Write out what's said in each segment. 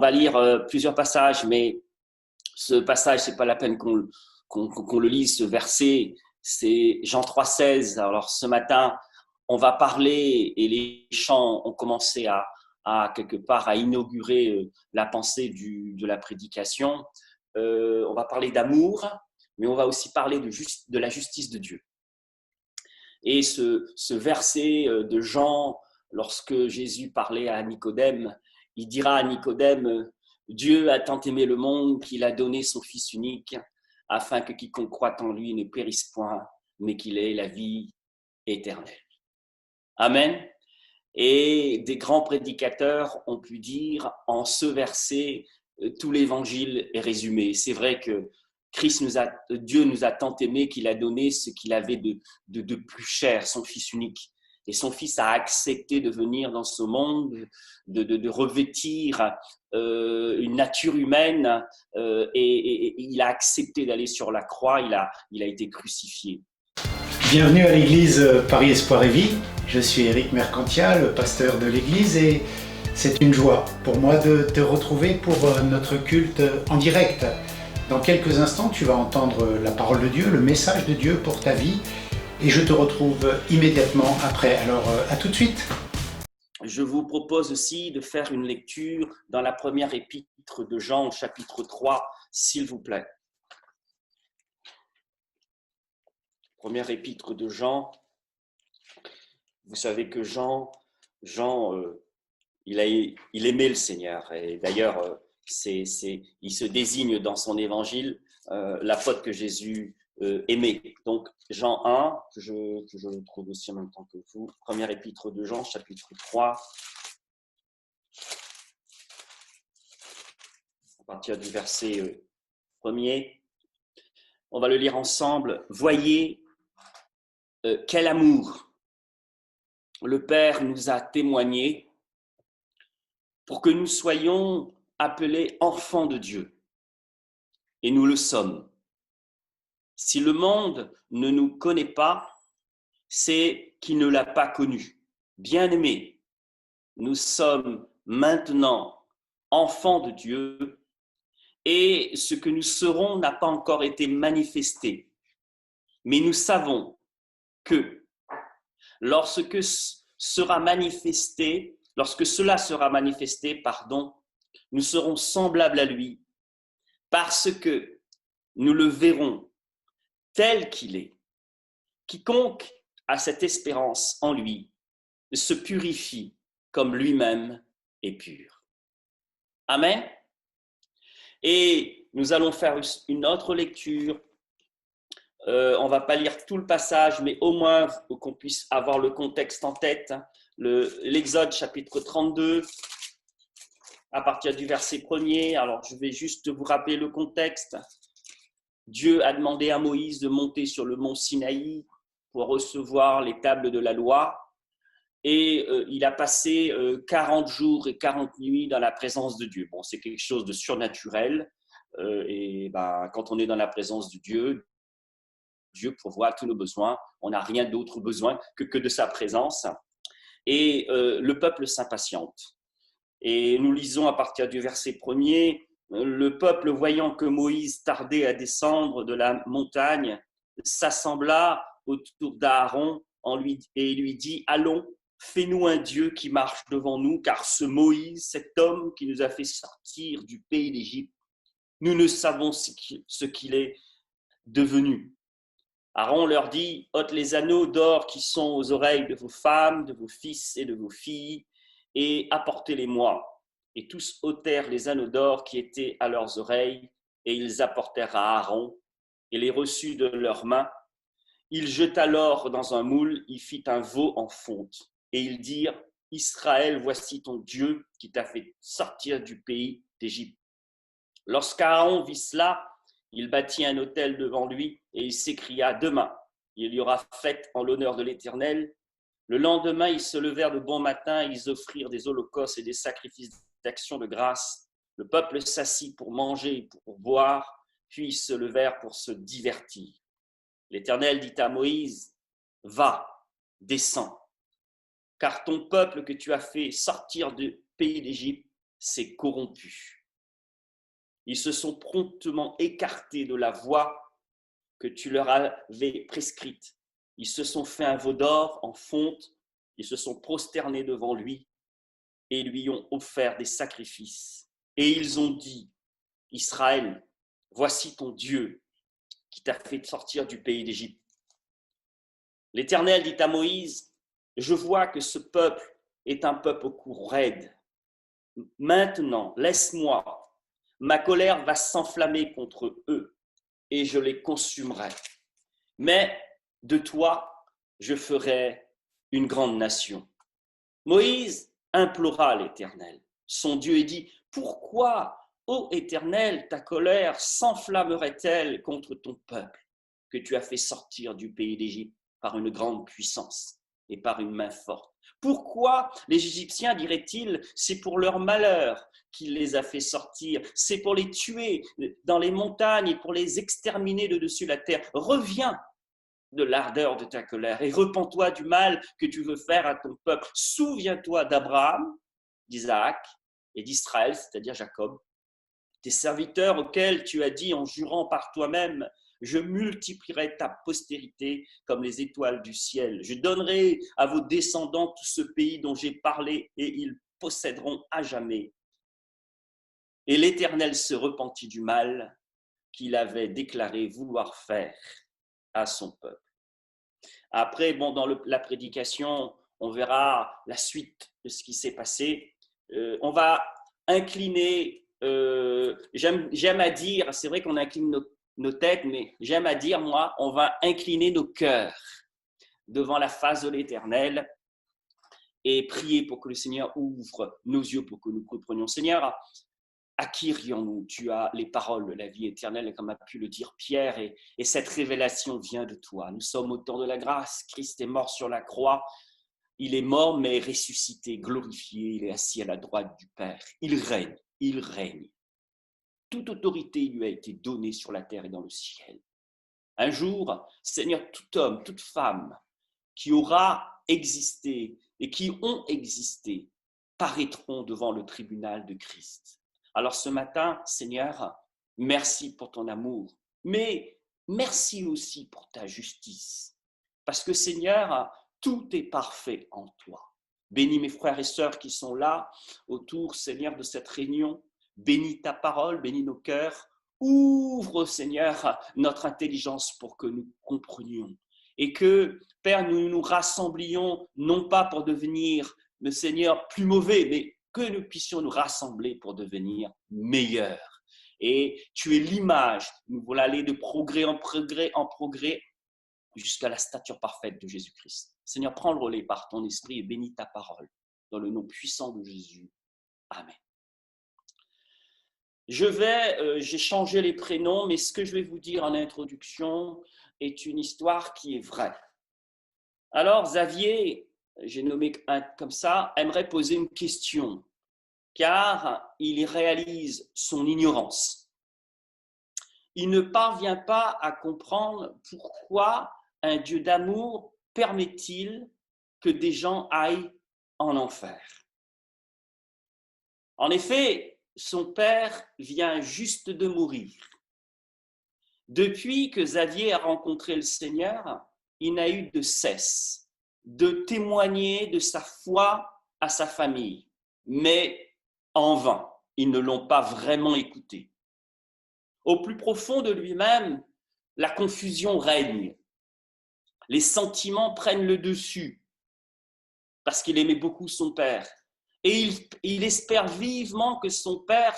va lire plusieurs passages, mais ce passage, c'est pas la peine qu'on le lise, ce verset, c'est Jean 3,16. Alors ce matin, on va parler et les chants ont commencé à quelque part à inaugurer la pensée de la prédication. On va parler d'amour, mais on va aussi parler de la justice de Dieu. Et ce verset de Jean, lorsque Jésus parlait à Nicodème, il dira à Nicodème, Dieu a tant aimé le monde qu'il a donné son Fils unique, afin que quiconque croit en lui ne périsse point, mais qu'il ait la vie éternelle. Amen. Et des grands prédicateurs ont pu dire en ce verset, tout l'évangile est résumé. C'est vrai que Dieu nous a tant aimés qu'il a donné ce qu'il avait de plus cher, son Fils unique. Et son Fils a accepté de venir dans ce monde, de revêtir une nature humaine, et il a accepté d'aller sur la croix, il a été crucifié. Bienvenue à l'église Paris Espoir et Vie. Je suis Éric Mercantia, le pasteur de l'église, et c'est une joie pour moi de te retrouver pour notre culte en direct. Dans quelques instants, tu vas entendre la parole de Dieu, le message de Dieu pour ta vie, et je te retrouve immédiatement après. Alors, à tout de suite. Je vous propose aussi de faire une lecture dans la première épître de Jean, au chapitre 3, s'il vous plaît. Première épître de Jean. Vous savez que Jean il aimait le Seigneur. Et d'ailleurs, il se désigne dans son évangile l'apôtre que Jésus aimait. Donc, Jean 1, que je trouve aussi en même temps que vous. Première épître de Jean, chapitre 3. À partir du verset 1er. On va le lire ensemble. Voyez quel amour le Père nous a témoigné pour que nous soyons appelés enfants de Dieu. Et nous le sommes. Si le monde ne nous connaît pas, c'est qu'il ne l'a pas connu. Bien-aimés, nous sommes maintenant enfants de Dieu et ce que nous serons n'a pas encore été manifesté. Mais nous savons que lorsque cela sera manifesté, nous serons semblables à lui parce que nous le verrons tel qu'il est. Quiconque a cette espérance en lui se purifie comme lui-même est pur. Amen. Et nous allons faire une autre lecture. On ne va pas lire tout le passage, mais au moins qu'on puisse avoir le contexte en tête. L'Exode chapitre 32, à partir du verset 1er. Alors, je vais juste vous rappeler le contexte. Dieu a demandé à Moïse de monter sur le mont Sinaï pour recevoir les tables de la loi. Et il a passé 40 jours et 40 nuits dans la présence de Dieu. Bon, c'est quelque chose de surnaturel. Quand on est dans la présence de Dieu, Dieu pourvoit tous nos besoins. On n'a rien d'autre besoin que de sa présence. Et le peuple s'impatiente. Et nous lisons à partir du verset 1er, le peuple, voyant que Moïse tardait à descendre de la montagne, s'assembla autour d'Aaron et lui dit, allons, fais-nous un Dieu qui marche devant nous, car ce Moïse, cet homme qui nous a fait sortir du pays d'Égypte, nous ne savons ce qu'il est devenu. Aaron leur dit, ôte les anneaux d'or qui sont aux oreilles de vos femmes, de vos fils et de vos filles, et apportez-les-moi. Et tous ôtèrent les anneaux d'or qui étaient à leurs oreilles, et ils apportèrent à Aaron, et les reçut de leurs mains. Il jeta l'or dans un moule, il fit un veau en fonte, et ils dirent, Israël, voici ton Dieu qui t'a fait sortir du pays d'Égypte. Lorsqu'Aaron vit cela, il bâtit un autel devant lui, et il s'écria, demain, il y aura fête en l'honneur de l'Éternel. Le lendemain, ils se levèrent de bon matin, ils offrirent des holocaustes et des sacrifices d'action de grâce. Le peuple s'assit pour manger et pour boire, puis ils se levèrent pour se divertir. L'Éternel dit à Moïse, va, descends, car ton peuple que tu as fait sortir du pays d'Égypte s'est corrompu. Ils se sont promptement écartés de la voie que tu leur avais prescrite. Ils se sont fait un veau d'or en fonte, ils se sont prosternés devant lui et lui ont offert des sacrifices. Et ils ont dit, Israël, voici ton Dieu qui t'a fait sortir du pays d'Égypte. L'Éternel dit à Moïse, je vois que ce peuple est un peuple au cou raide. Maintenant, laisse-moi, ma colère va s'enflammer contre eux et je les consumerai. Mais de toi, je ferai une grande nation. Moïse implora l'Éternel, son Dieu, et dit, pourquoi, ô Éternel, ta colère s'enflammerait-elle contre ton peuple que tu as fait sortir du pays d'Égypte par une grande puissance et par une main forte? Pourquoi les Égyptiens, diraient-ils, c'est pour leur malheur qu'il les a fait sortir, c'est pour les tuer dans les montagnes et pour les exterminer de dessus la terre. Reviens de l'ardeur de ta colère et repens-toi du mal que tu veux faire à ton peuple. Souviens-toi d'Abraham, d'Isaac et d'Israël, c'est-à-dire Jacob, tes serviteurs auxquels tu as dit en jurant par toi-même, je multiplierai ta postérité comme les étoiles du ciel. Je donnerai à vos descendants tout ce pays dont j'ai parlé et ils posséderont à jamais. Et l'Éternel se repentit du mal qu'il avait déclaré vouloir faire à son peuple. Après, dans la prédication, on verra la suite de ce qui s'est passé. On va incliner, j'aime à dire, c'est vrai qu'on incline nos têtes, mais j'aime à dire, moi, on va incliner nos cœurs devant la face de l'Éternel et prier pour que le Seigneur ouvre nos yeux pour que nous comprenions. Seigneur, à qui rions-nous? Tu as les paroles de la vie éternelle, comme a pu le dire Pierre, et cette révélation vient de toi. Nous sommes au temps de la grâce. Christ est mort sur la croix. Il est mort, mais ressuscité, glorifié. Il est assis à la droite du Père. Il règne, il règne. Toute autorité lui a été donnée sur la terre et dans le ciel. Un jour, Seigneur, tout homme, toute femme qui aura existé et qui ont existé paraîtront devant le tribunal de Christ. Alors ce matin, Seigneur, merci pour ton amour, mais merci aussi pour ta justice. Parce que Seigneur, tout est parfait en toi. Bénis mes frères et sœurs qui sont là autour, Seigneur, de cette réunion. Bénis ta parole, bénis nos cœurs. Ouvre, Seigneur, notre intelligence pour que nous comprenions. Et que, Père, nous nous rassemblions, non pas pour devenir, le Seigneur, plus mauvais, mais que nous puissions nous rassembler pour devenir meilleurs. Et tu es l'image, nous voulons aller de progrès en progrès, jusqu'à la stature parfaite de Jésus-Christ. Seigneur, prends le relais par ton esprit et bénis ta parole. Dans le nom puissant de Jésus. Amen. J'ai changé les prénoms, mais ce que je vais vous dire en introduction est une histoire qui est vraie. Alors, Xavier, j'ai nommé un comme ça, aimerait poser une question, car il réalise son ignorance. Il ne parvient pas à comprendre pourquoi un Dieu d'amour permet-il que des gens aillent en enfer. En effet, son père vient juste de mourir. Depuis que Xavier a rencontré le Seigneur, il n'a eu de cesse de témoigner de sa foi à sa famille, mais en vain, ils ne l'ont pas vraiment écouté. Au plus profond de lui-même, la confusion règne. Les sentiments prennent le dessus parce qu'il aimait beaucoup son père. Et il espère vivement que son père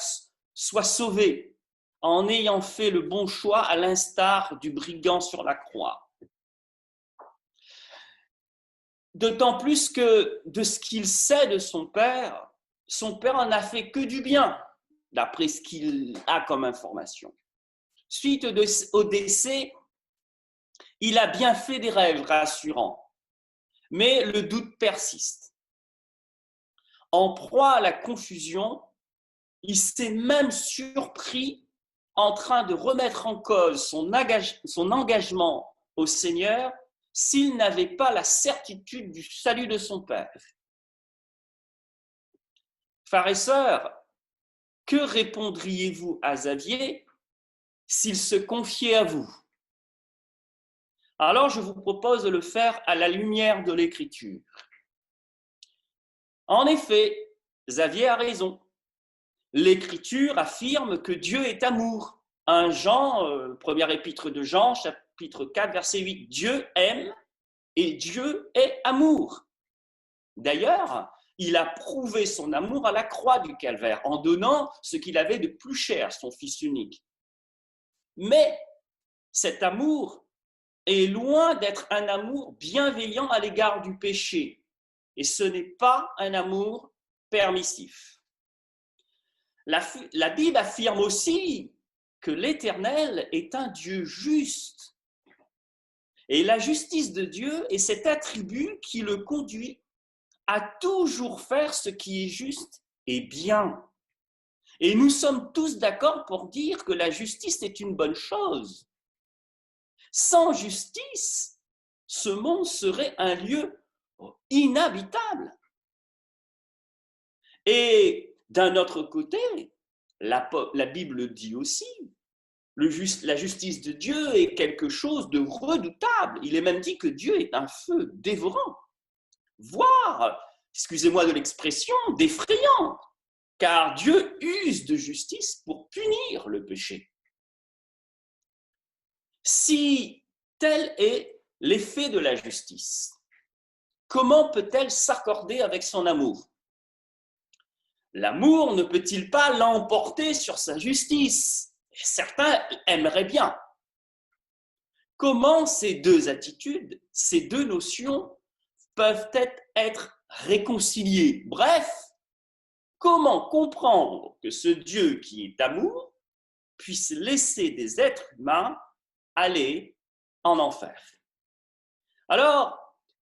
soit sauvé en ayant fait le bon choix à l'instar du brigand sur la croix. D'autant plus que de ce qu'il sait de son père en a fait que du bien, d'après ce qu'il a comme information. Suite au décès, il a bien fait des rêves rassurants, mais le doute persiste. En proie à la confusion, il s'est même surpris en train de remettre en cause son engagement au Seigneur s'il n'avait pas la certitude du salut de son père. Frères et sœurs, que répondriez-vous à Xavier s'il se confiait à vous? Alors, je vous propose de le faire à la lumière de l'Écriture. En effet, Xavier a raison. L'Écriture affirme que Dieu est amour. 1 Jean, première épître de Jean, chapitre 4, verset 8. Dieu aime et Dieu est amour. D'ailleurs, il a prouvé son amour à la croix du Calvaire en donnant ce qu'il avait de plus cher, son Fils unique. Mais cet amour est loin d'être un amour bienveillant à l'égard du péché. Et ce n'est pas un amour permissif. La Bible affirme aussi que l'Éternel est un Dieu juste. Et la justice de Dieu est cet attribut qui le conduit à toujours faire ce qui est juste et bien. Et nous sommes tous d'accord pour dire que la justice est une bonne chose. Sans justice, ce monde serait un lieu inhabitable. Et d'un autre côté, la Bible dit aussi, la justice de Dieu est quelque chose de redoutable. Il est même dit que Dieu est un feu dévorant, voire, excusez-moi de l'expression, d'effrayant, car Dieu use de justice pour punir le péché. Si tel est l'effet de la justice, comment peut-elle s'accorder avec son amour? L'amour ne peut-il pas l'emporter sur sa justice? Certains aimeraient bien. Comment ces deux attitudes, ces deux notions peuvent être réconciliées? Bref, comment comprendre que ce Dieu qui est amour puisse laisser des êtres humains aller en enfer? Alors,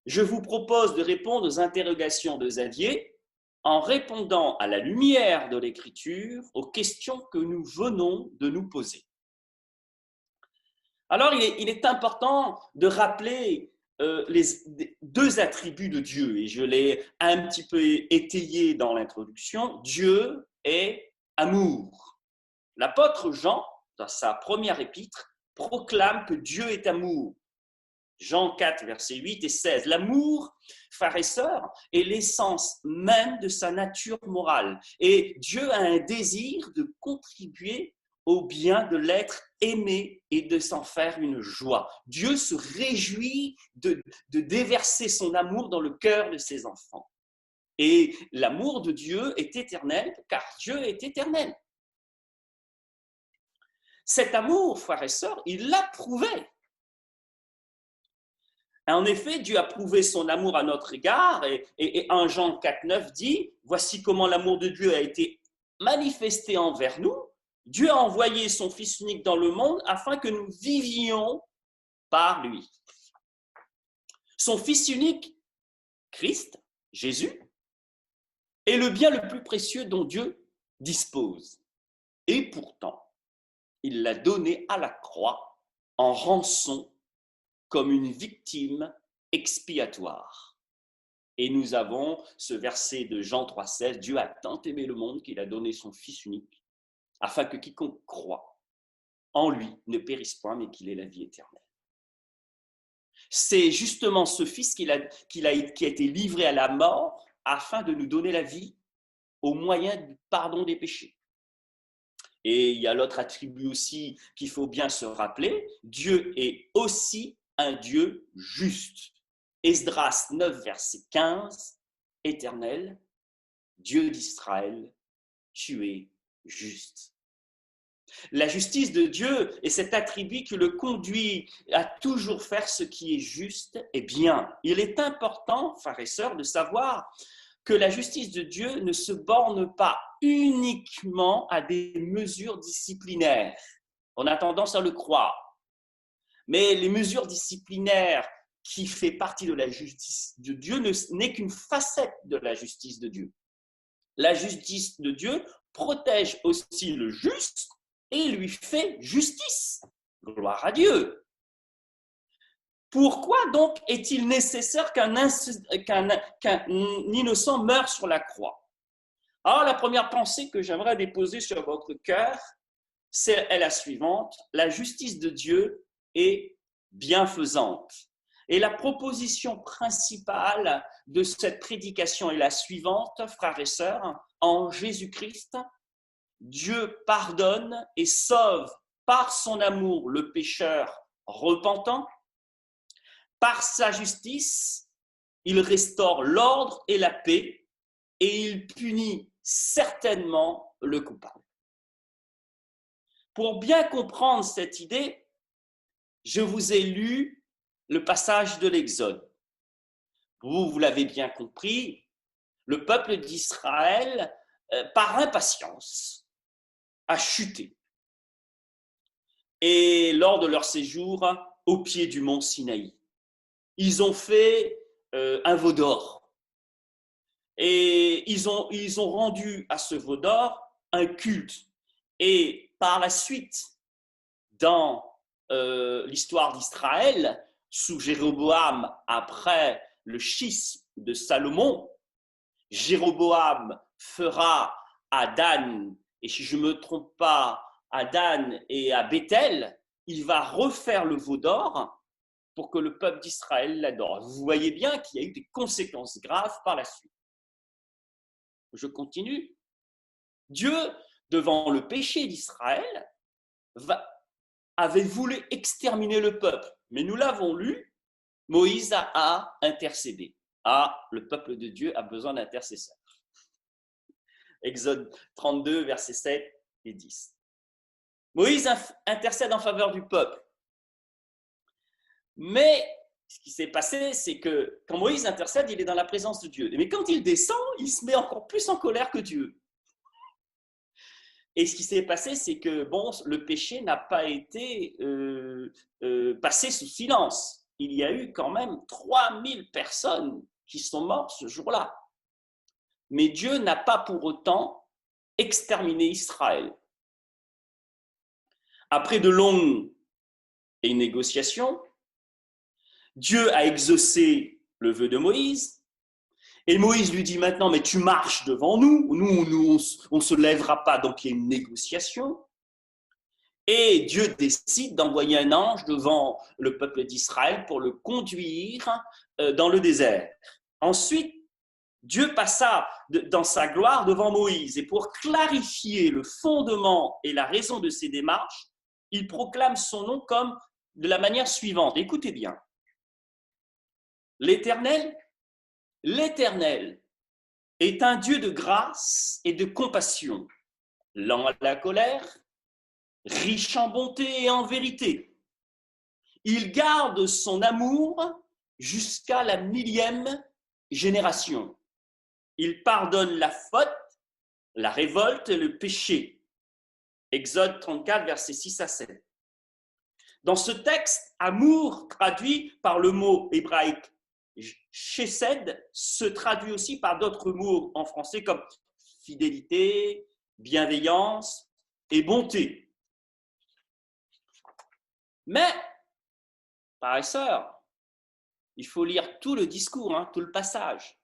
je vous propose de répondre aux interrogations de Xavier en répondant à la lumière de l'Écriture aux questions que nous venons de nous poser. Alors, il est important de rappeler les deux attributs de Dieu, et je l'ai un petit peu étayé dans l'introduction. Dieu est amour. L'apôtre Jean, dans sa première épître, proclame que Dieu est amour. Jean 4, versets 8 et 16. L'amour, frères et sœurs, est l'essence même de sa nature morale. Et Dieu a un désir de contribuer au bien de l'être aimé et de s'en faire une joie. Dieu se réjouit de déverser son amour dans le cœur de ses enfants. Et l'amour de Dieu est éternel, car Dieu est éternel. Cet amour, frères et sœurs, il l'a prouvé. En effet, Dieu a prouvé son amour à notre égard et 1 Jean 4, 9 dit « Voici comment l'amour de Dieu a été manifesté envers nous. Dieu a envoyé son Fils unique dans le monde afin que nous vivions par lui. » Son Fils unique, Christ, Jésus, est le bien le plus précieux dont Dieu dispose. Et pourtant, il l'a donné à la croix en rançon comme une victime expiatoire. Et nous avons ce verset de Jean 3,16, Dieu a tant aimé le monde qu'il a donné son Fils unique, afin que quiconque croit en lui ne périsse point, mais qu'il ait la vie éternelle. C'est justement ce Fils qui a été livré à la mort afin de nous donner la vie au moyen du pardon des péchés. Et il y a l'autre attribut aussi qu'il faut bien se rappeler, Dieu est aussi un Dieu juste. Esdras 9, verset 15, Éternel, Dieu d'Israël, tu es juste. La justice de Dieu est cet attribut qui le conduit à toujours faire ce qui est juste et bien. Il est important, frères et sœurs, de savoir que la justice de Dieu ne se borne pas uniquement à des mesures disciplinaires. On a tendance à le croire. Mais les mesures disciplinaires qui font partie de la justice de Dieu n'est qu'une facette de la justice de Dieu. La justice de Dieu protège aussi le juste et lui fait justice. Gloire à Dieu. Pourquoi donc est-il nécessaire qu'un innocent meure sur la croix? Alors, la première pensée que j'aimerais déposer sur votre cœur, est la suivante. La justice de Dieu est bienfaisante. Et la proposition principale de cette prédication est la suivante, frères et sœurs. En Jésus-Christ, Dieu pardonne et sauve par son amour le pécheur repentant. Par sa justice, il restaure l'ordre et la paix et il punit certainement le coupable. Pour bien comprendre cette idée, je vous ai lu le passage de l'Exode. Vous l'avez bien compris, le peuple d'Israël, par impatience, a chuté. Et lors de leur séjour au pied du mont Sinaï, ils ont fait un veau d'or. Et ils ont rendu à ce veau d'or un culte. Et par la suite, dans l'histoire d'Israël, sous Jéroboam, après le schisme de Salomon, Jéroboam fera à Dan, et si je ne me trompe pas, à Dan et à Béthel, il va refaire le veau d'or pour que le peuple d'Israël l'adore. Vous voyez bien qu'il y a eu des conséquences graves par la suite. Je continue. Dieu, devant le péché d'Israël, avait voulu exterminer le peuple. Mais nous l'avons lu, Moïse a intercédé. Ah, le peuple de Dieu a besoin d'intercesseurs. Exode 32, versets 7 et 10. Moïse intercède en faveur du peuple. Mais ce qui s'est passé, c'est que quand Moïse intercède, il est dans la présence de Dieu. Mais quand il descend, il se met encore plus en colère que Dieu. Et ce qui s'est passé, c'est que le péché n'a pas été passé sous silence. Il y a eu quand même 3000 personnes qui sont mortes ce jour-là. Mais Dieu n'a pas pour autant exterminé Israël. Après de longues négociations, Dieu a exaucé le vœu de Moïse. Et Moïse lui dit maintenant, mais tu marches devant nous, on ne se lèvera pas, donc il y a une négociation. Et Dieu décide d'envoyer un ange devant le peuple d'Israël pour le conduire dans le désert. Ensuite, Dieu passa dans sa gloire devant Moïse. Et pour clarifier le fondement et la raison de ses démarches, il proclame son nom comme de la manière suivante. Écoutez bien. L'Éternel est un Dieu de grâce et de compassion, lent à la colère, riche en bonté et en vérité. Il garde son amour jusqu'à la 1000e génération. Il pardonne la faute, la révolte et le péché. Exode 34, versets 6 à 7. Dans ce texte, amour, traduit par le mot hébraïque chesed, se traduit aussi par d'autres mots en français comme fidélité, bienveillance et bonté. Mais, frères et sœurs, il faut lire tout le discours, tout le passage.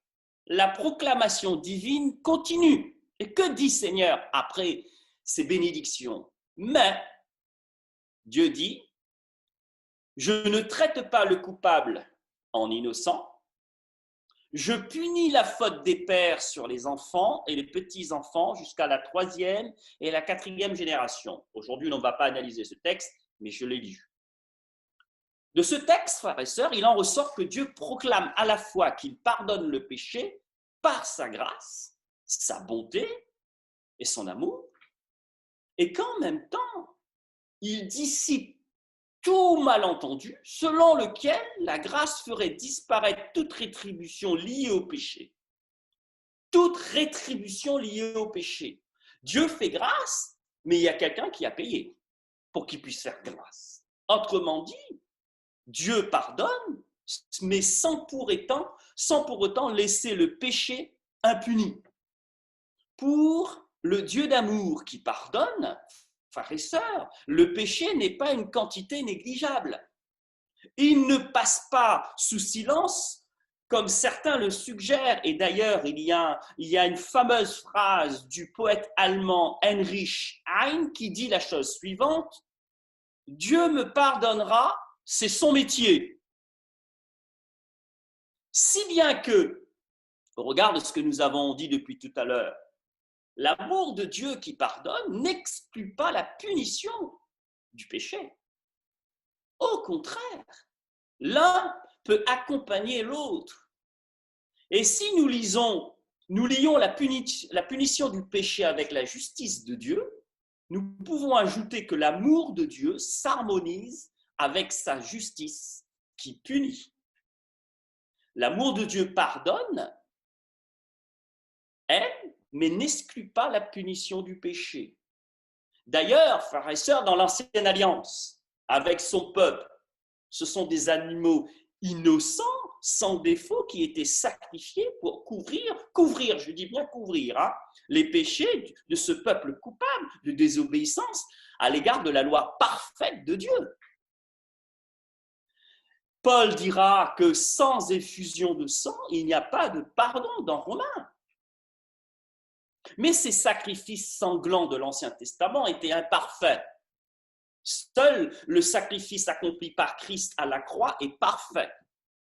La proclamation divine continue. Et que dit Seigneur après ces bénédictions? Mais, Dieu dit, je ne traite pas le coupable en innocent. Je punis la faute des pères sur les enfants et les petits-enfants jusqu'à la 3e et la 4e génération. Aujourd'hui, on ne va pas analyser ce texte, mais je l'ai lu. De ce texte, frères et sœurs, il en ressort que Dieu proclame à la fois qu'il pardonne le péché par sa grâce, sa bonté et son amour, et qu'en même temps, il dissipe tout malentendu selon lequel la grâce ferait disparaître toute rétribution liée au péché. Toute rétribution liée au péché. Dieu fait grâce, mais il y a quelqu'un qui a payé pour qu'il puisse faire grâce. Autrement dit, Dieu pardonne, mais sans pour autant laisser le péché impuni. Pour le Dieu d'amour qui pardonne, frères et sœurs, le péché n'est pas une quantité négligeable. Il ne passe pas sous silence comme certains le suggèrent, et d'ailleurs il y a une fameuse phrase du poète allemand Heinrich Heine qui dit la chose suivante: Dieu me pardonnera, c'est son métier. Si bien que, au regard de ce que nous avons dit depuis tout à l'heure, l'amour de Dieu qui pardonne n'exclut pas la punition du péché. Au contraire, l'un peut accompagner l'autre. Et si nous lions la punition du péché avec la justice de Dieu, nous pouvons ajouter que l'amour de Dieu s'harmonise avec sa justice qui punit. L'amour de Dieu pardonne, aime, mais n'exclut pas la punition du péché. D'ailleurs, frères et sœurs, dans l'Ancienne Alliance, avec son peuple, ce sont des animaux innocents, sans défaut, qui étaient sacrifiés pour couvrir, je dis bien couvrir, les péchés de ce peuple coupable de désobéissance à l'égard de la loi parfaite de Dieu. Paul dira que sans effusion de sang, il n'y a pas de pardon dans Romains. Mais ces sacrifices sanglants de l'Ancien Testament étaient imparfaits. Seul le sacrifice accompli par Christ à la croix est parfait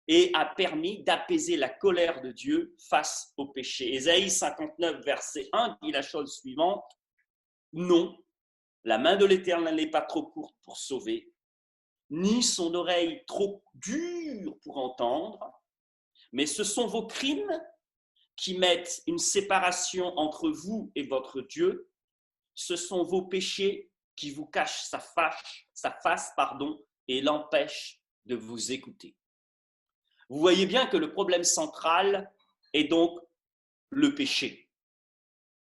et a permis d'apaiser la colère de Dieu face au péché. Ésaïe 59, verset 1 dit la chose suivante: Non, la main de l'Éternel n'est pas trop courte pour sauver, ni son oreille trop dure pour entendre, mais ce sont vos crimes qui mettent une séparation entre vous et votre Dieu. Ce sont vos péchés qui vous cachent sa face, et l'empêchent de vous écouter. Vous voyez bien que le problème central est donc le péché.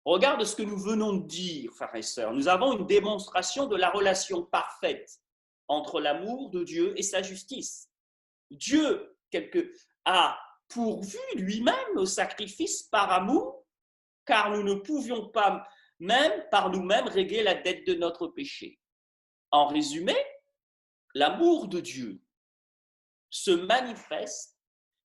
Regarde ce que nous venons de dire, frères et sœurs. Nous avons une démonstration de la relation parfaite entre l'amour de Dieu et sa justice. Dieu a pourvu lui-même au sacrifice par amour, car nous ne pouvions pas même par nous-mêmes régler la dette de notre péché. En résumé, l'amour de Dieu se manifeste,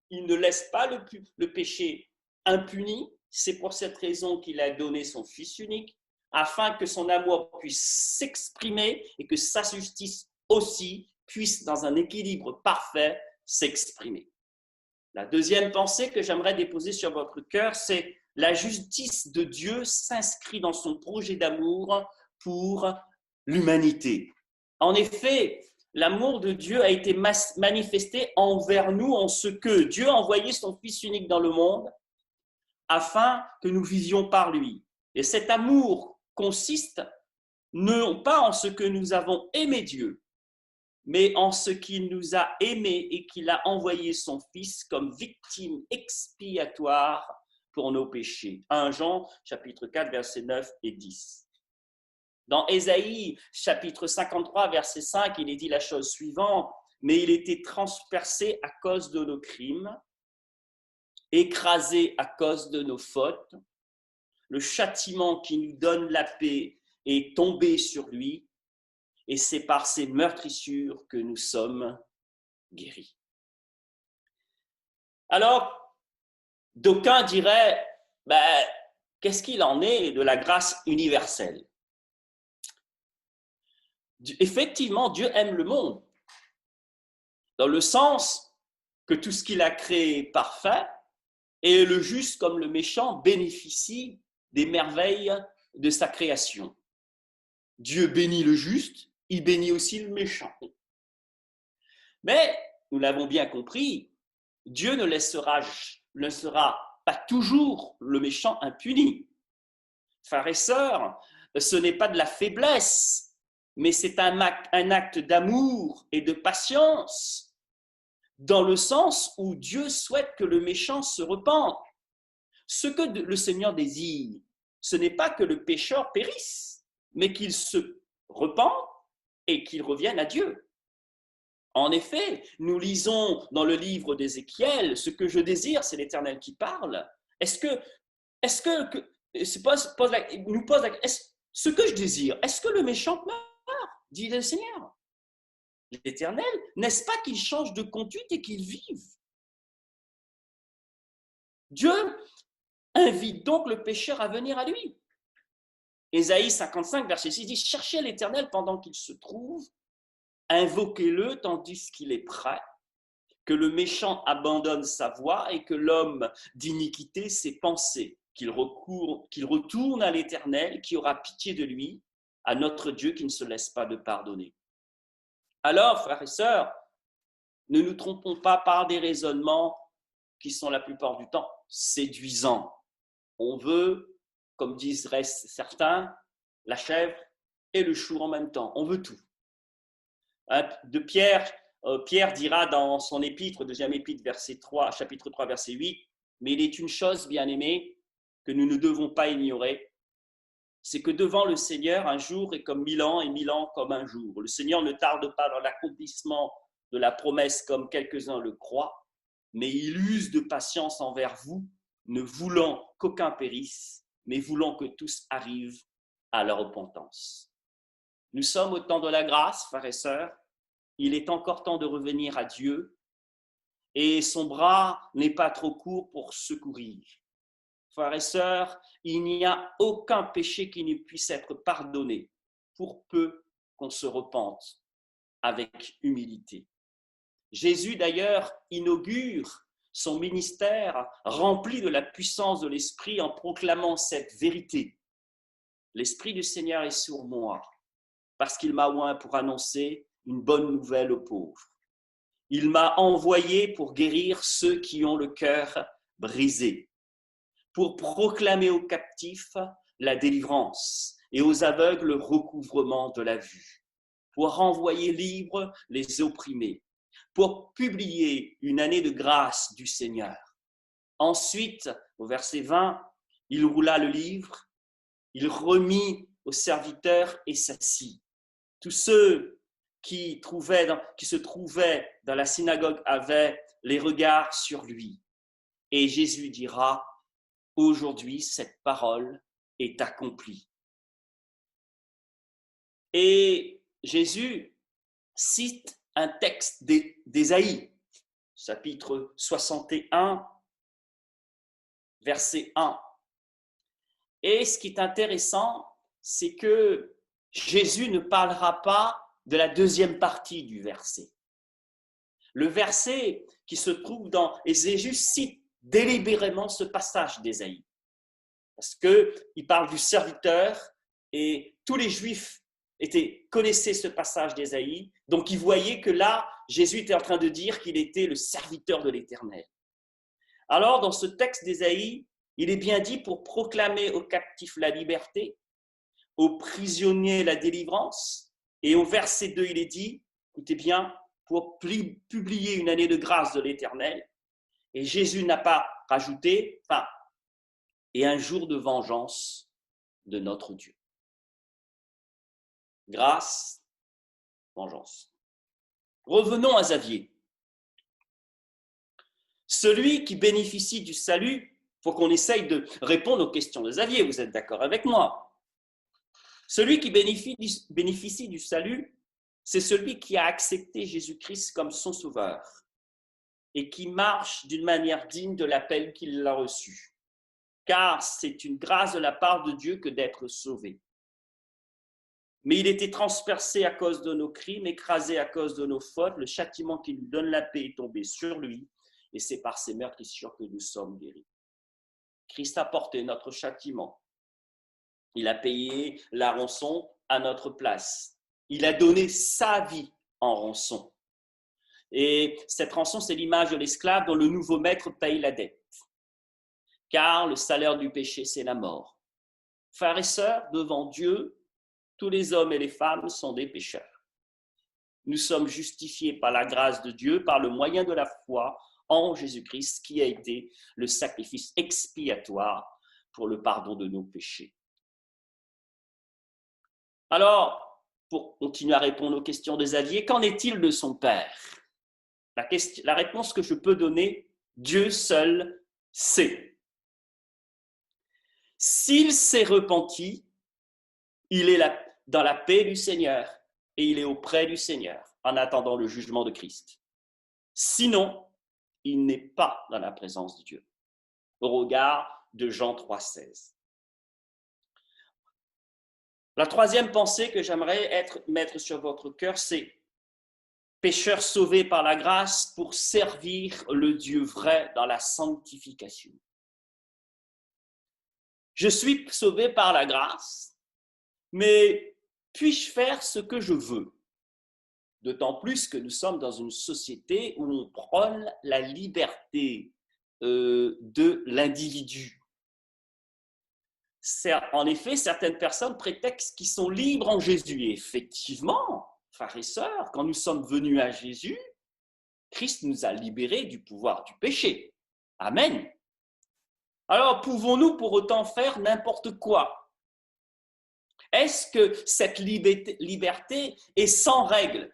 il ne laisse pas le péché impuni. C'est pour cette raison qu'il a donné son Fils unique, afin que son amour puisse s'exprimer et que sa justice aussi puisse, dans un équilibre parfait, s'exprimer. La deuxième pensée que j'aimerais déposer sur votre cœur, c'est: la justice de Dieu s'inscrit dans son projet d'amour pour l'humanité. En effet, l'amour de Dieu a été manifesté envers nous en ce que Dieu a envoyé son Fils unique dans le monde afin que nous vivions par lui. Et cet amour consiste non pas en ce que nous avons aimé Dieu, mais en ce qu'il nous a aimés et qu'il a envoyé son Fils comme victime expiatoire pour nos péchés. 1 Jean, chapitre 4, versets 9 et 10. Dans Ésaïe, chapitre 53, verset 5, il est dit la chose suivante: mais il était transpercé à cause de nos crimes, écrasé à cause de nos fautes. Le châtiment qui nous donne la paix est tombé sur lui, et c'est par ses meurtrissures que nous sommes guéris. Alors, d'aucuns diraient, qu'est-ce qu'il en est de la grâce universelle? Effectivement, Dieu aime le monde, dans le sens que tout ce qu'il a créé est parfait, et le juste comme le méchant bénéficient des merveilles de sa création. Dieu bénit le juste, il bénit aussi le méchant. Mais, nous l'avons bien compris, Dieu ne laissera pas toujours le méchant impuni. Frères et sœurs, ce n'est pas de la faiblesse, mais c'est un acte d'amour et de patience, dans le sens où Dieu souhaite que le méchant se repente. Ce que le Seigneur désire, ce n'est pas que le pécheur périsse, mais qu'il se repente et qu'il revienne à Dieu. En effet, nous lisons dans le livre d'Ézéchiel: ce que je désire, c'est l'Éternel qui parle. Ce que je désire, est-ce que le méchant meurt? Dit le Seigneur. L'Éternel, n'est-ce pas qu'il change de conduite et qu'il vive? Dieu invite donc le pécheur à venir à lui. Ésaïe 55, verset 6 dit « Cherchez l'Éternel pendant qu'il se trouve, invoquez-le tandis qu'il est prêt, que le méchant abandonne sa voie et que l'homme d'iniquité ses pensées, qu'il retourne à l'Éternel qui aura pitié de lui, à notre Dieu qui ne se laisse pas de pardonner. » Alors, frères et sœurs, ne nous trompons pas par des raisonnements qui sont la plupart du temps séduisants. On veut, comme diseraient certains, la chèvre et le chou en même temps. On veut tout. Pierre dira dans son épître, deuxième épître, chapitre 3, verset 8, « Mais il est une chose, bien-aimés, que nous ne devons pas ignorer, c'est que devant le Seigneur, un jour est comme 1000 ans et 1000 ans comme un jour. Le Seigneur ne tarde pas dans l'accomplissement de la promesse comme quelques-uns le croient, mais il use de patience envers vous, ne voulant qu'aucun périsse, mais voulant que tous arrivent à la repentance. » Nous sommes au temps de la grâce, frères et sœurs. Il est encore temps de revenir à Dieu et son bras n'est pas trop court pour secourir. Frères et sœurs, il n'y a aucun péché qui ne puisse être pardonné pour peu qu'on se repente avec humilité. Jésus, d'ailleurs, inaugure son ministère rempli de la puissance de l'Esprit en proclamant cette vérité. L'Esprit du Seigneur est sur moi, parce qu'il m'a oint pour annoncer une bonne nouvelle aux pauvres. Il m'a envoyé pour guérir ceux qui ont le cœur brisé, pour proclamer aux captifs la délivrance et aux aveugles le recouvrement de la vue, pour renvoyer libres les opprimés, pour publier une année de grâce du Seigneur. Ensuite, au verset 20, il roula le livre, il remit aux serviteurs et s'assit. Tous ceux qui se trouvaient dans la synagogue avaient les regards sur lui. Et Jésus dira, « Aujourd'hui, cette parole est accomplie. » Et Jésus cite un texte d'Ésaïe, chapitre 61, verset 1. Et ce qui est intéressant, c'est que Jésus ne parlera pas de la deuxième partie du verset. Le verset qui se trouve dans Jésus cite délibérément ce passage d'Ésaïe. Parce qu'il parle du serviteur et tous les Juifs connaissaient ce passage d'Ésaïe. Donc ils voyaient que là, Jésus était en train de dire qu'il était le serviteur de l'Éternel. Alors dans ce texte d'Ésaïe, il est bien dit pour proclamer aux captifs la liberté, aux prisonniers la délivrance. Et au verset 2, il est dit, écoutez bien, pour publier une année de grâce de l'Éternel. Et Jésus n'a pas rajouté, et un jour de vengeance de notre Dieu. Grâce, vengeance. Revenons à Xavier. Celui qui bénéficie du salut, il faut qu'on essaye de répondre aux questions de Xavier, vous êtes d'accord avec moi? Celui qui bénéficie du salut, c'est celui qui a accepté Jésus-Christ comme son sauveur et qui marche d'une manière digne de l'appel qu'il a reçu. Car c'est une grâce de la part de Dieu que d'être sauvé. Mais il était transpercé à cause de nos crimes, écrasé à cause de nos fautes. Le châtiment qui nous donne la paix est tombé sur lui, et c'est par ses meurtrissures que nous sommes guéris. Christ a porté notre châtiment. Il a payé la rançon à notre place. Il a donné sa vie en rançon. Et cette rançon, c'est l'image de l'esclave dont le nouveau maître paye la dette. Car le salaire du péché, c'est la mort. Frères et sœurs, devant Dieu, tous les hommes et les femmes sont des pécheurs. Nous sommes justifiés par la grâce de Dieu, par le moyen de la foi en Jésus-Christ, qui a été le sacrifice expiatoire pour le pardon de nos péchés. Alors, pour continuer à répondre aux questions de Xavier, qu'en est-il de son père? La réponse que je peux donner, Dieu seul sait. S'il s'est repenti, il est dans la paix du Seigneur et il est auprès du Seigneur en attendant le jugement de Christ. Sinon, il n'est pas dans la présence de Dieu. au regard de Jean 3,16. La troisième pensée que j'aimerais mettre sur votre cœur, c'est pécheurs sauvés par la grâce pour servir le Dieu vrai dans la sanctification. Je suis sauvé par la grâce, mais puis-je faire ce que je veux? D'autant plus que nous sommes dans une société où on prône la liberté de l'individu. En effet, certaines personnes prétextent qu'ils sont libres en Jésus. Et effectivement, frères et sœurs, quand nous sommes venus à Jésus, Christ nous a libérés du pouvoir du péché. Amen. Alors, pouvons-nous pour autant faire n'importe quoi? Est-ce que cette liberté est sans règle?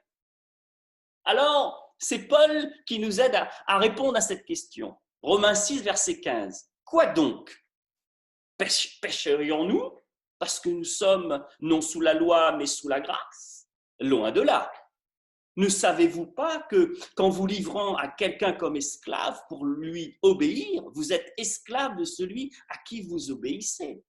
Alors, c'est Paul qui nous aide à répondre à cette question. Romains 6, verset 15. Quoi donc? Pécherions-nous parce que nous sommes non sous la loi mais sous la grâce? Loin de là. Ne savez-vous pas que qu'en vous livrant à quelqu'un comme esclave pour lui obéir, vous êtes esclave de celui à qui vous obéissez,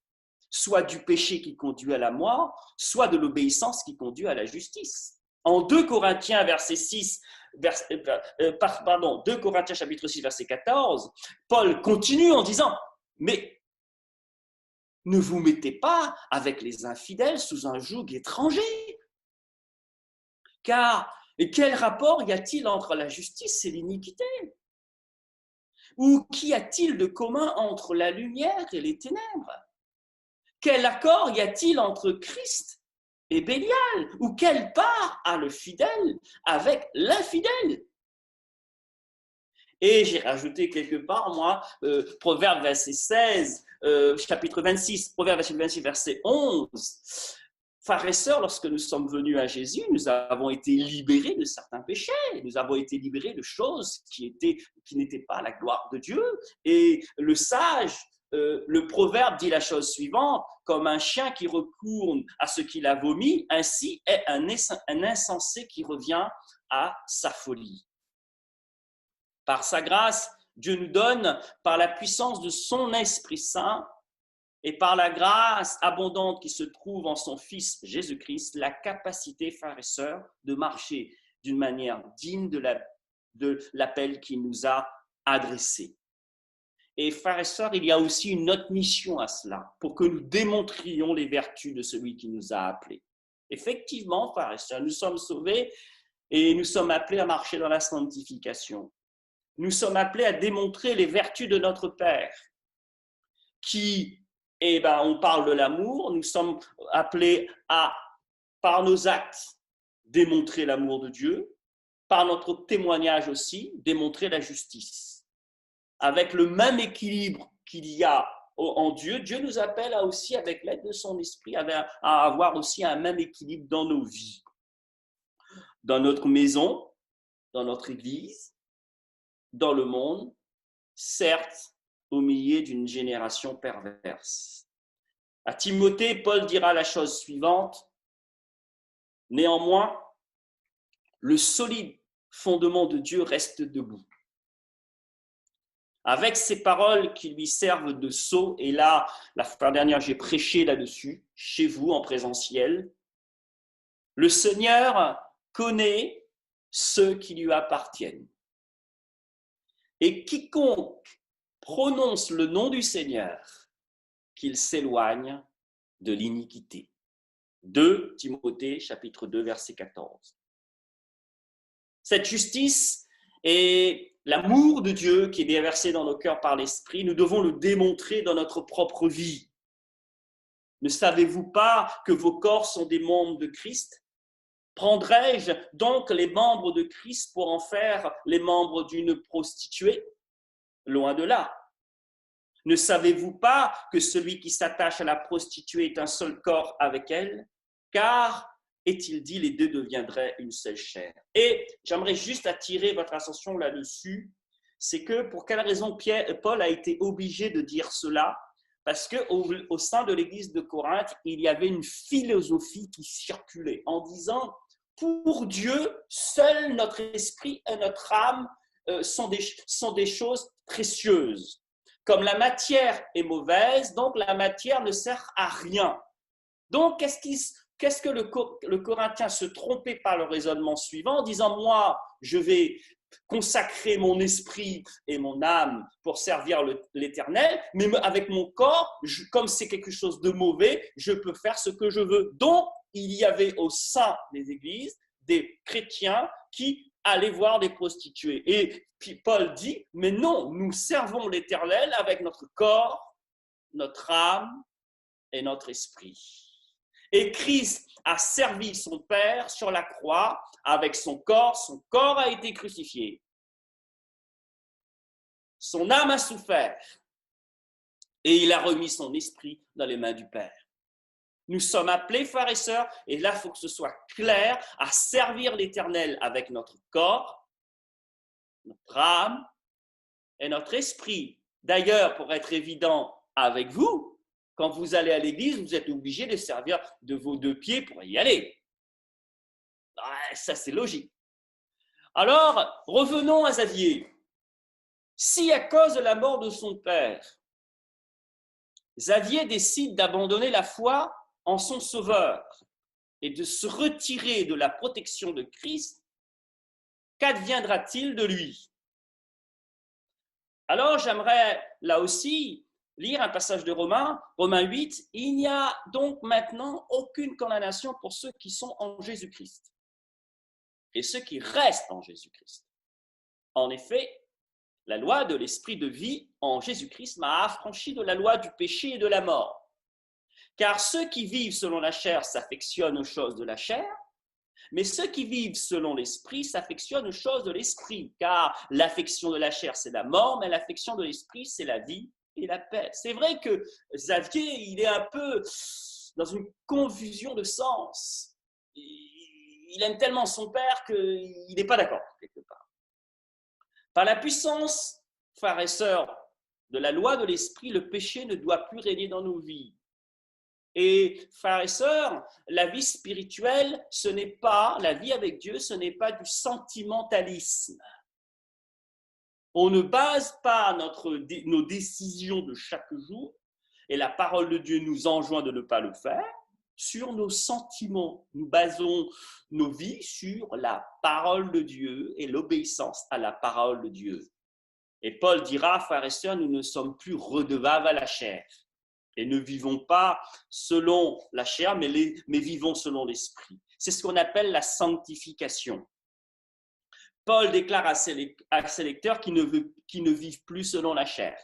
soit du péché qui conduit à la mort, soit de l'obéissance qui conduit à la justice. En 2 Corinthiens verset 6, 2 Corinthiens chapitre 6 verset 14, Paul continue en disant « Mais ne vous mettez pas avec les infidèles sous un joug étranger. Car quel rapport y a-t-il entre la justice et l'iniquité? Ou qu'y a-t-il de commun entre la lumière et les ténèbres? Quel accord y a-t-il entre Christ et Bélial? Ou quelle part a le fidèle avec l'infidèle? Et j'ai rajouté quelque part, moi, Proverbe verset 16, chapitre 26, Proverbe 26, verset 11. Frères et sœurs, lorsque nous sommes venus à Jésus, nous avons été libérés de certains péchés. Nous avons été libérés de choses qui n'étaient pas la gloire de Dieu. Et le sage, le proverbe dit la chose suivante, comme un chien qui retourne à ce qu'il a vomi, ainsi est un insensé qui revient à sa folie. Par sa grâce, Dieu nous donne, par la puissance de son Esprit Saint et par la grâce abondante qui se trouve en son Fils Jésus-Christ, la capacité, frères et sœurs, de marcher d'une manière digne de l'appel qu'il nous a adressé. Et frères et sœurs, il y a aussi une autre mission à cela, pour que nous démontrions les vertus de celui qui nous a appelés. Effectivement, frères et sœurs, nous sommes sauvés et nous sommes appelés à marcher dans la sanctification. Nous sommes appelés à démontrer les vertus de notre Père, qui, on parle de l'amour, nous sommes appelés à, par nos actes, démontrer l'amour de Dieu, par notre témoignage aussi, démontrer la justice. Avec le même équilibre qu'il y a en Dieu, Dieu nous appelle à aussi, avec l'aide de son esprit, à avoir aussi un même équilibre dans nos vies. Dans notre maison, dans notre église, dans le monde, certes, au milieu d'une génération perverse. À Timothée, Paul dira la chose suivante. Néanmoins, le solide fondement de Dieu reste debout. Avec ces paroles qui lui servent de sceau, et là, la fois dernière, j'ai prêché là-dessus, chez vous, en présentiel, le Seigneur connaît ceux qui lui appartiennent. Et quiconque prononce le nom du Seigneur, qu'il s'éloigne de l'iniquité. 2 Timothée, chapitre 2, verset 14. Cette justice et l'amour de Dieu qui est déversé dans nos cœurs par l'Esprit, nous devons le démontrer dans notre propre vie. Ne savez-vous pas que vos corps sont des membres de Christ? Prendrais-je donc les membres de Christ pour en faire les membres d'une prostituée? Loin de là. Ne savez-vous pas que celui qui s'attache à la prostituée est un seul corps avec elle? Car, est-il dit, les deux deviendraient une seule chair. Et j'aimerais juste attirer votre attention là-dessus, c'est que pour quelle raison Paul a été obligé de dire cela? Parce qu'au sein de l'église de Corinthe, il y avait une philosophie qui circulait en disant, pour Dieu, seul notre esprit et notre âme sont des choses précieuses. comme la matière est mauvaise, donc la matière ne sert à rien. Donc, qu'est-ce que le Corinthien se trompait par le raisonnement suivant, en disant, moi, je vais consacrer mon esprit et mon âme pour servir l'Éternel, mais avec mon corps, comme c'est quelque chose de mauvais, je peux faire ce que je veux. Donc, il y avait au sein des églises des chrétiens qui allaient voir des prostituées. Et puis Paul dit, mais non, nous servons l'Éternel avec notre corps, notre âme et notre esprit. Et Christ a servi son Père sur la croix avec son corps a été crucifié. Son âme a souffert et il a remis son esprit dans les mains du Père. Nous sommes appelés, frères et sœurs, et là, il faut que ce soit clair, à servir l'Éternel avec notre corps, notre âme et notre esprit. D'ailleurs, pour être évident avec vous, quand vous allez à l'église, vous êtes obligé de servir de vos 2 pieds pour y aller. Ça, c'est logique. Alors, revenons à Xavier. Si à cause de la mort de son père, Xavier décide d'abandonner la foi en son sauveur et de se retirer de la protection de Christ, qu'adviendra-t-il de lui? Alors, j'aimerais là aussi lire un passage de Romains 8. Il n'y a donc maintenant aucune condamnation pour ceux qui sont en Jésus-Christ et ceux qui restent en Jésus-Christ. En effet, la loi de l'esprit de vie en Jésus-Christ m'a affranchi de la loi du péché et de la mort. Car ceux qui vivent selon la chair s'affectionnent aux choses de la chair, mais ceux qui vivent selon l'esprit s'affectionnent aux choses de l'esprit. Car l'affection de la chair, c'est la mort, mais l'affection de l'esprit, c'est la vie et la paix. C'est vrai que Xavier, il est un peu dans une confusion de sens. Il aime tellement son père qu'il n'est pas d'accord, quelque part. Par la puissance, frères et sœurs, de la loi de l'esprit, le péché ne doit plus régner dans nos vies. Et frères et sœurs, la vie spirituelle, ce n'est pas, la vie avec Dieu, ce n'est pas du sentimentalisme. On ne base pas nos décisions de chaque jour, et la parole de Dieu nous enjoint de ne pas le faire, sur nos sentiments. Nous basons nos vies sur la parole de Dieu et l'obéissance à la parole de Dieu. Et Paul dira, frères et sœurs, nous ne sommes plus redevables à la chair. Et ne vivons pas selon la chair, mais vivons selon l'esprit. C'est ce qu'on appelle la sanctification. Paul déclare à ses lecteurs qui ne vivent plus selon la chair,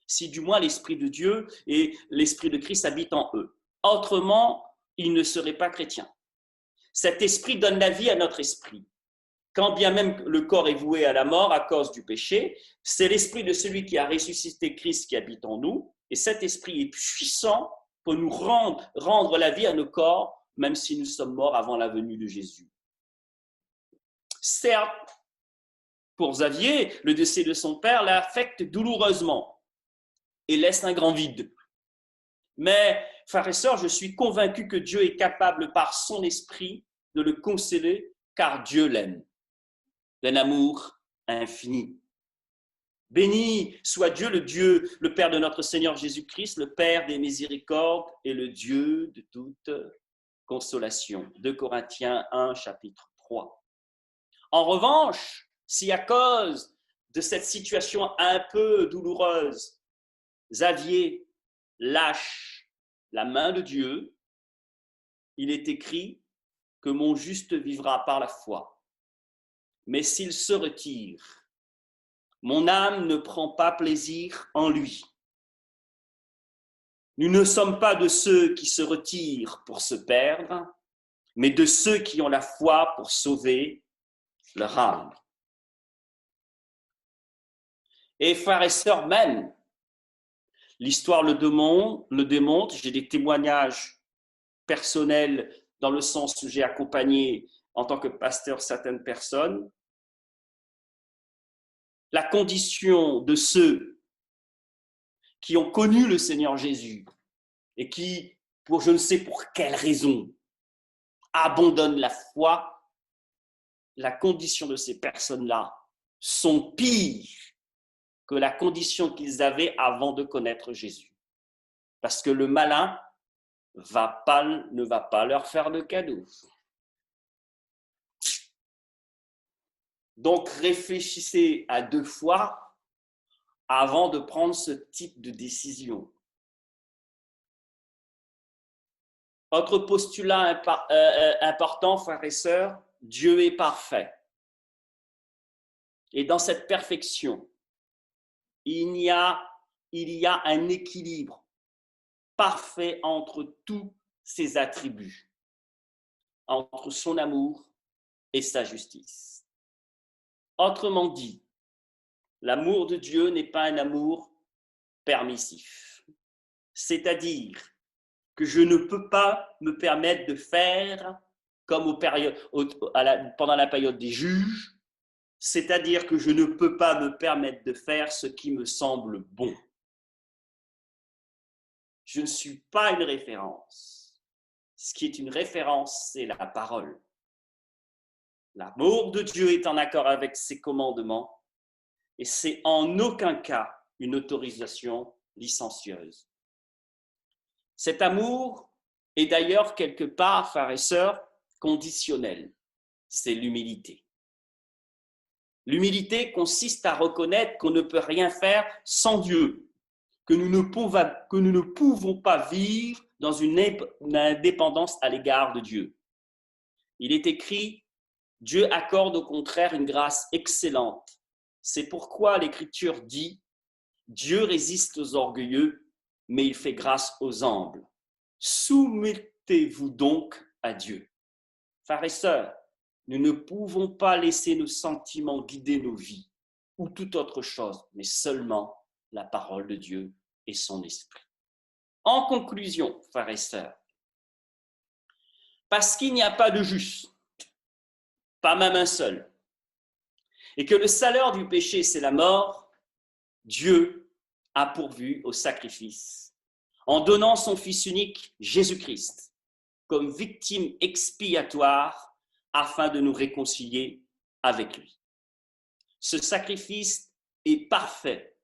si du moins l'Esprit de Dieu et l'Esprit de Christ habitent en eux. Autrement, ils ne seraient pas chrétiens. Cet esprit donne la vie à notre esprit. Quand bien même le corps est voué à la mort à cause du péché, c'est l'esprit de celui qui a ressuscité Christ qui habite en nous, et cet esprit est puissant pour nous rendre la vie à nos corps, même si nous sommes morts avant la venue de Jésus. Certes, pour Xavier, le décès de son père l'affecte douloureusement et laisse un grand vide. Mais, frères et sœurs, je suis convaincu que Dieu est capable par son esprit de le consoler, car Dieu l'aime, d'un amour infini. Béni soit Dieu, le Père de notre Seigneur Jésus-Christ, le Père des miséricordes et le Dieu de toute consolation. 2 Corinthiens 1, chapitre 3. En revanche, si à cause de cette situation un peu douloureuse, Xavier lâche la main de Dieu, il est écrit que mon juste vivra par la foi. Mais s'il se retire, mon âme ne prend pas plaisir en lui. Nous ne sommes pas de ceux qui se retirent pour se perdre, mais de ceux qui ont la foi pour sauver leur âme. Et frères et sœurs, même, l'histoire le démontre, j'ai des témoignages personnels dans le sens où j'ai accompagné en tant que pasteur certaines personnes. La condition de ceux qui ont connu le Seigneur Jésus et qui, pour je ne sais pour quelle raison, abandonnent la foi, la condition de ces personnes-là sont pires que la condition qu'ils avaient avant de connaître Jésus. Parce que le malin ne va pas leur faire de cadeau. Donc, réfléchissez à 2 fois avant de prendre ce type de décision. Autre postulat important, frères et sœurs, Dieu est parfait. Et dans cette perfection, il y a un équilibre parfait entre tous ses attributs, entre son amour et sa justice. Autrement dit, l'amour de Dieu n'est pas un amour permissif. C'est-à-dire que je ne peux pas me permettre de faire comme pendant la période des juges, c'est-à-dire que je ne peux pas me permettre de faire ce qui me semble bon. Je ne suis pas une référence. Ce qui est une référence, c'est la parole. L'amour de Dieu est en accord avec ses commandements et c'est en aucun cas une autorisation licencieuse. Cet amour est d'ailleurs quelque part, frères et sœurs, conditionnel. C'est l'humilité. L'humilité consiste à reconnaître qu'on ne peut rien faire sans Dieu, que nous ne pouvons pas vivre dans une indépendance à l'égard de Dieu. Il est écrit, Dieu accorde au contraire une grâce excellente. C'est pourquoi l'Écriture dit, Dieu résiste aux orgueilleux, mais il fait grâce aux humbles. Soumettez-vous donc à Dieu. Frères et sœurs, nous ne pouvons pas laisser nos sentiments guider nos vies ou toute autre chose, mais seulement la parole de Dieu et son esprit. En conclusion, frères et sœurs, parce qu'il n'y a pas de juste, pas même un seul, et que le salaire du péché, c'est la mort, Dieu a pourvu au sacrifice en donnant son Fils unique, Jésus-Christ, comme victime expiatoire afin de nous réconcilier avec lui. Ce sacrifice est parfait,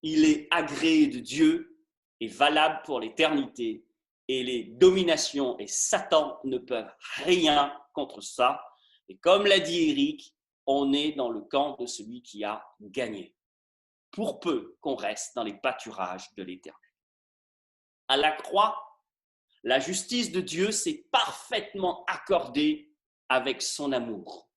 il est agréé de Dieu et valable pour l'éternité et les dominations et Satan ne peuvent rien contre ça. Et comme l'a dit Éric, on est dans le camp de celui qui a gagné, pour peu qu'on reste dans les pâturages de l'éternel. À la croix, la justice de Dieu s'est parfaitement accordée avec son amour.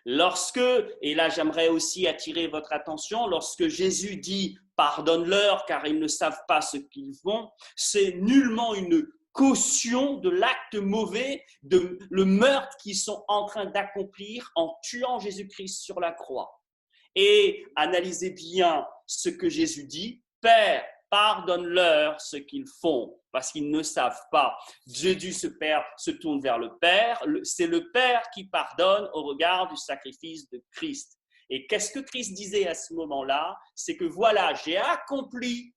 Lorsque, et là j'aimerais aussi attirer votre attention, lorsque Jésus dit « pardonne-leur car ils ne savent pas ce qu'ils font », c'est nullement une caution de l'acte mauvais, de le meurtre qu'ils sont en train d'accomplir en tuant Jésus-Christ sur la croix. Et analysez bien ce que Jésus dit, « Père, pardonne-leur ce qu'ils font, parce qu'ils ne savent pas. » Jésus se tourne vers le Père. C'est le Père qui pardonne au regard du sacrifice de Christ. Et qu'est-ce que Christ disait à ce moment-là? C'est que voilà, j'ai accompli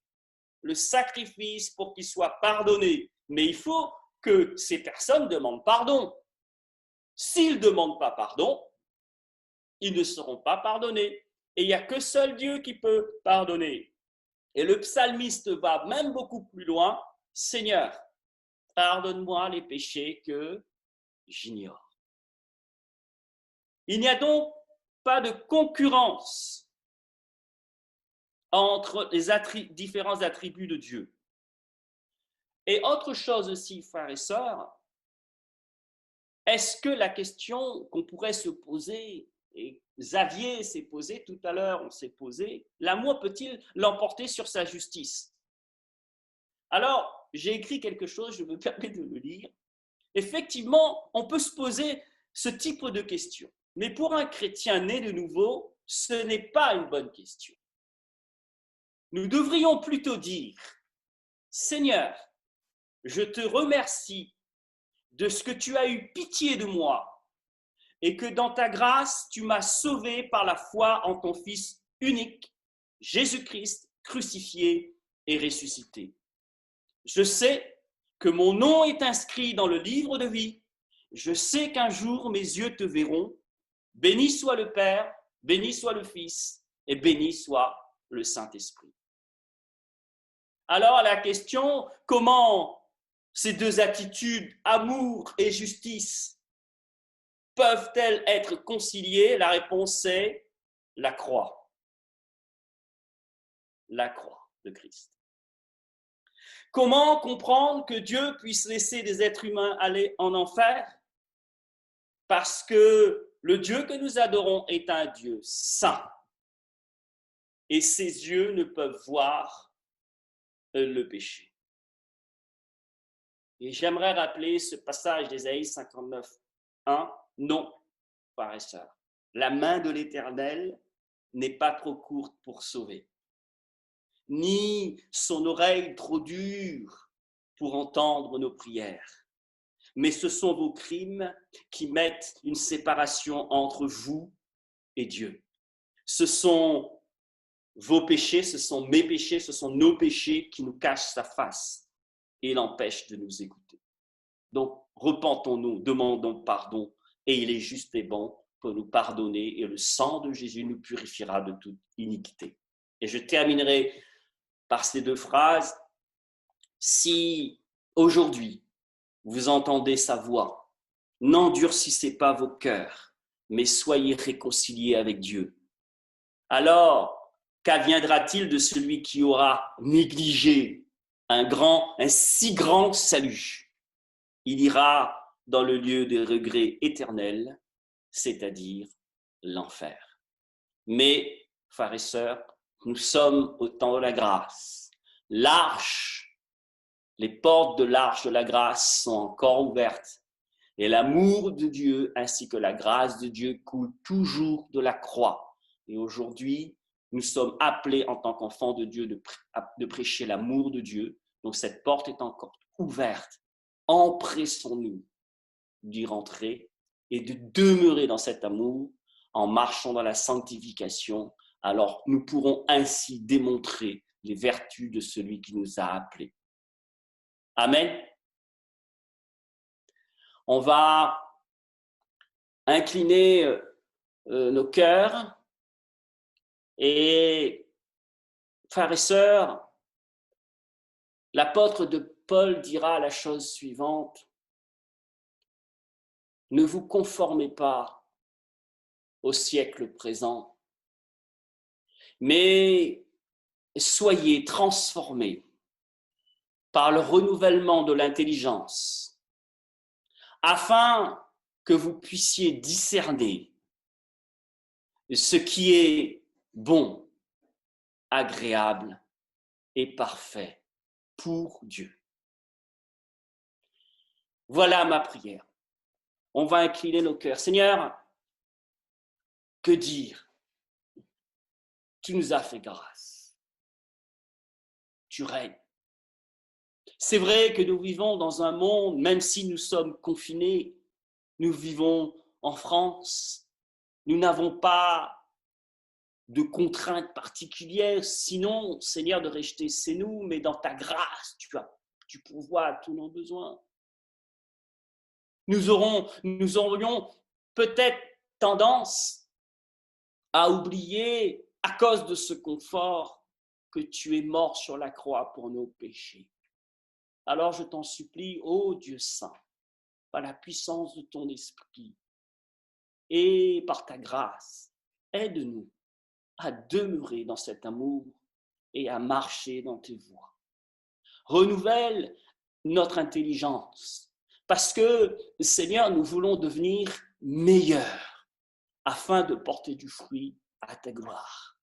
le sacrifice pour qu'il soit pardonné. Mais il faut que ces personnes demandent pardon. S'ils ne demandent pas pardon, ils ne seront pas pardonnés. Et il n'y a que seul Dieu qui peut pardonner. Et le psalmiste va même beaucoup plus loin. « Seigneur, pardonne-moi les péchés que j'ignore. » Il n'y a donc pas de concurrence entre les différents attributs de Dieu. Et autre chose aussi, frères et sœurs, est-ce que la question qu'on pourrait se poser, et Xavier s'est posé tout à l'heure, on s'est posé, l'amour peut-il l'emporter sur sa justice? Alors, j'ai écrit quelque chose, je me permets de le lire. Effectivement, on peut se poser ce type de question. Mais pour un chrétien né de nouveau, ce n'est pas une bonne question. Nous devrions plutôt dire, Seigneur, je te remercie de ce que tu as eu pitié de moi et que dans ta grâce, tu m'as sauvé par la foi en ton Fils unique, Jésus-Christ, crucifié et ressuscité. Je sais que mon nom est inscrit dans le livre de vie. Je sais qu'un jour mes yeux te verront. Béni soit le Père, béni soit le Fils et béni soit le Saint-Esprit. Alors la question, comment ces deux attitudes, amour et justice, peuvent-elles être conciliées? La réponse est la croix. La croix de Christ. Comment comprendre que Dieu puisse laisser des êtres humains aller en enfer? Parce que le Dieu que nous adorons est un Dieu saint. Et ses yeux ne peuvent voir le péché. Et j'aimerais rappeler ce passage d'Ésaïe 59, 1. Non, frères et sœurs, la main de l'Éternel n'est pas trop courte pour sauver, ni son oreille trop dure pour entendre nos prières. Mais ce sont vos crimes qui mettent une séparation entre vous et Dieu. Ce sont vos péchés, ce sont mes péchés, ce sont nos péchés qui nous cachent sa face et l'empêchent de nous écouter. Donc, repentons-nous, demandons pardon, et il est juste et bon pour nous pardonner, et le sang de Jésus nous purifiera de toute iniquité. Et je terminerai par ces deux phrases. Si aujourd'hui vous entendez sa voix, n'endurcissez pas vos cœurs, mais soyez réconciliés avec Dieu. Alors, qu'adviendra-t-il de celui qui aura négligé un si grand salut? Il ira dans le lieu des regrets éternels, c'est-à-dire l'enfer. Mais, frères et sœurs, nous sommes au temps de la grâce. L'arche, les portes de l'arche de la grâce sont encore ouvertes. Et l'amour de Dieu ainsi que la grâce de Dieu coulent toujours de la croix. Et aujourd'hui, nous sommes appelés en tant qu'enfants de Dieu de prêcher l'amour de Dieu. Donc cette porte est encore ouverte. Empressons-nous d'y rentrer et de demeurer dans cet amour en marchant dans la sanctification. Alors nous pourrons ainsi démontrer les vertus de celui qui nous a appelés. Amen. On va incliner nos cœurs et, frères et sœurs, l'apôtre de Paul dira la chose suivante: ne vous conformez pas au siècle présent, mais soyez transformés par le renouvellement de l'intelligence, afin que vous puissiez discerner ce qui est bon, agréable et parfait pour Dieu. Voilà ma prière. On va incliner nos cœurs. Seigneur, que dire? Tu nous as fait grâce. Tu règnes. C'est vrai que nous vivons dans un monde, même si nous sommes confinés, nous vivons en France, nous n'avons pas de contraintes particulières, sinon, Seigneur, de rester chez nous, mais dans ta grâce, tu pourvois à tous nos besoins. Nous aurions peut-être tendance à oublier, à cause de ce confort, que tu es mort sur la croix pour nos péchés. Alors je t'en supplie, ô Dieu saint, par la puissance de ton esprit et par ta grâce, aide-nous à demeurer dans cet amour et à marcher dans tes voies. Renouvelle notre intelligence, parce que, Seigneur, nous voulons devenir meilleurs afin de porter du fruit à ta gloire.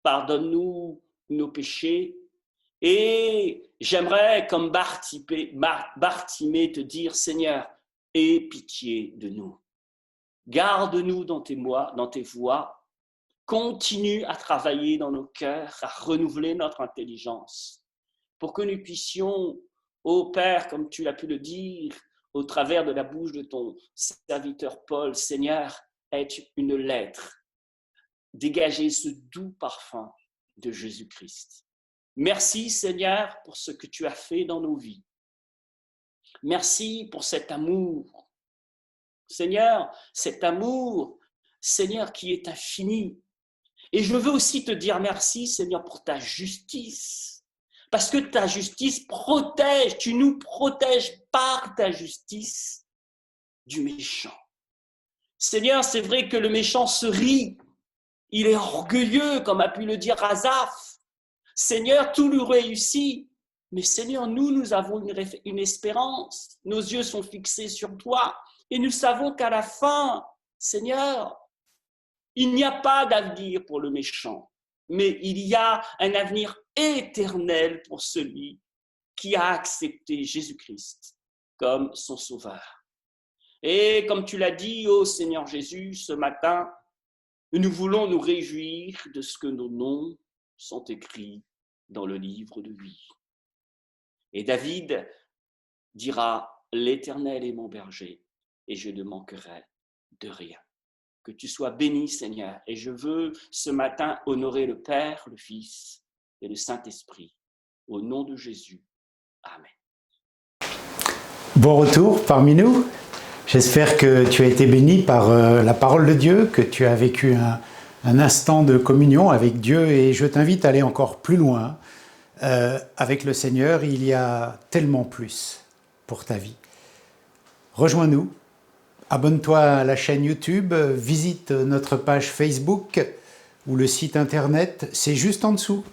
Pardonne-nous nos péchés et j'aimerais, comme Bartimée, te dire, Seigneur, aie pitié de nous. Garde-nous dans tes voies, continue à travailler dans nos cœurs, à renouveler notre intelligence, pour que nous puissions, ô Père, comme tu l'as pu le dire, au travers de la bouche de ton serviteur Paul, Seigneur, être une lettre, dégager ce doux parfum de Jésus-Christ. Merci, Seigneur, pour ce que tu as fait dans nos vies. Merci pour cet amour. Seigneur, cet amour, Seigneur, qui est infini Et je veux aussi te dire merci, Seigneur, pour ta justice. Parce que ta justice protège, tu nous protèges par ta justice du méchant. Seigneur, c'est vrai que le méchant se rit. Il est orgueilleux, comme a pu le dire Asaph. Seigneur, tout lui réussit. Mais Seigneur, nous avons une espérance. Nos yeux sont fixés sur toi. Et nous savons qu'à la fin, Seigneur, il n'y a pas d'avenir pour le méchant. Mais il y a un avenir éternel pour celui qui a accepté Jésus-Christ comme son sauveur. Et comme tu l'as dit, ô Seigneur Jésus, ce matin, nous voulons nous réjouir de ce que nos noms sont écrits dans le livre de vie. Et David dira, l'Éternel est mon berger et je ne manquerai de rien. Que tu sois béni, Seigneur. Et je veux ce matin honorer le Père, le Fils et le Saint-Esprit. Au nom de Jésus. Amen. Bon retour parmi nous. J'espère que tu as été béni par la parole de Dieu, que tu as vécu un instant de communion avec Dieu et je t'invite à aller encore plus loin. Avec le Seigneur, il y a tellement plus pour ta vie. Rejoins-nous, abonne-toi à la chaîne YouTube, visite notre page Facebook ou le site internet, c'est juste en dessous.